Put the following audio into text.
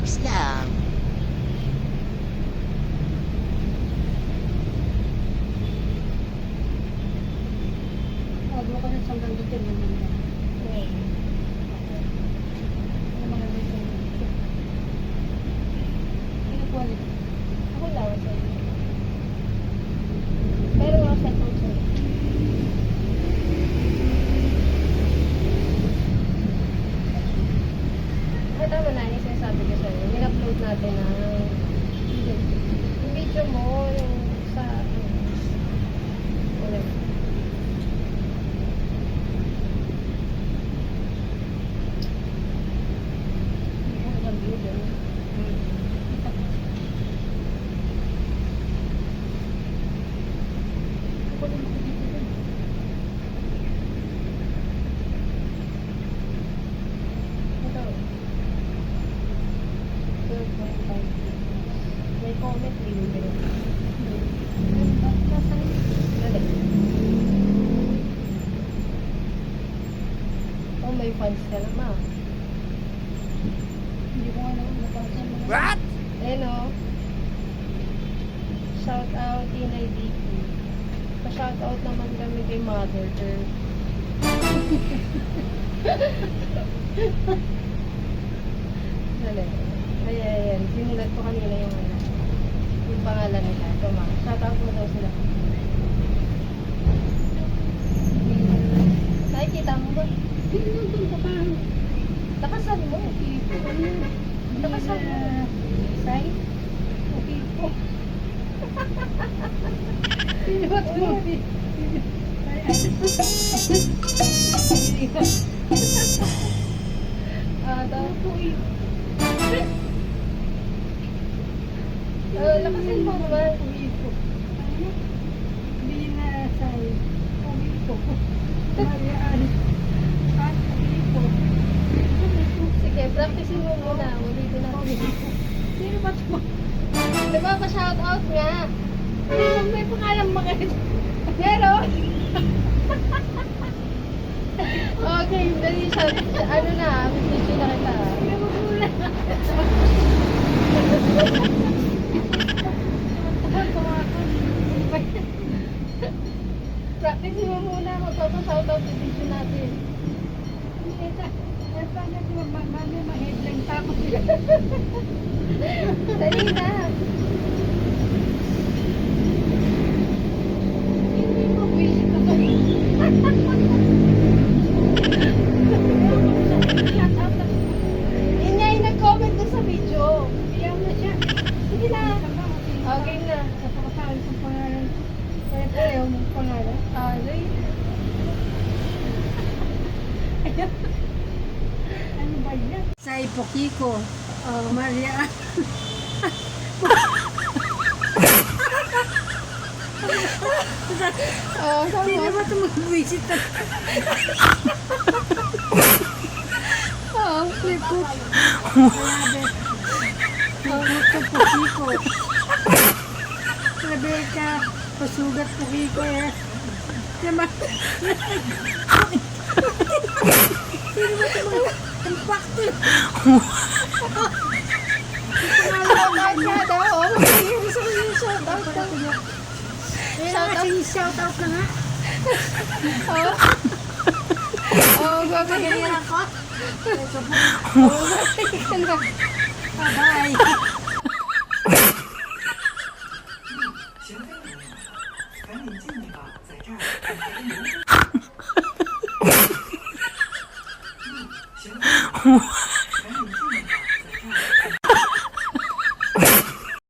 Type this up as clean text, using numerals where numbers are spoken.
Relax lang. Huwag mo kasi sa ganda din naman yan. Ano mga nito? Ano po ulit? Ako lang sa'yo. Pero nga sa ito sa'yo. Ay, tama na. Yung sinasabi ko sa'yo. In-upload natin ang yung video mo, yung sa ulit. Ang video. Ito. 12.5. May comment libre. Dali. Oh, may fans ka naman. Hindi ko alam kung nabasa mo. What? Ayun o. Shout out Inay DP. Pa-shout out naman kami kay Mother Earth. Dali. Ayan. Sinulat ko kanina yung ano. Yung pangalan nila. Tama. Shout out mo daw sila. Nakikita mo ba? Hindi nandun ka pa. Takasan mo. Takasan mo. Say? Okay po. Pinot mo. Tapos. Lakasin mo naman. Uwi po. Hindi na say. Uwi po. Mariaan. At uwi po. Sige, practicein mo muna. Ulitin natin. Sino ba ito? Diba pa-shout out nga? May pangalan ba kayo? Meron? Okay, dali siya. Ano na, video na kita. Hindi mo muna. Practicein mo muna. Magpapa-shout out yung video natin. Mami, ma-headline tapos Dali na. hindi mo wish ko kayo. Yun nga yung nag-comment doon sa video. Iyaw na siya. Sige na. Okay na. Sa pakataan sa pangalan. Kaya tayo mong pangalan. Aray. Ano ba yan? Sa Ipokiko. Maria. Oh, Sino tama. ba ito mag-visit? Oh, Lipot. Lipot Pokiko. Rebecca. Pasugat Pokiko eh. Diba? Sino ba ito mag-impacto? shout out nga daw. Oh, shout out daw. Shout out na nga. Oh. Oh, gagawin ako. Oh, gagawin na. Bye-bye. 赶紧进去吧，在这儿等着你。行。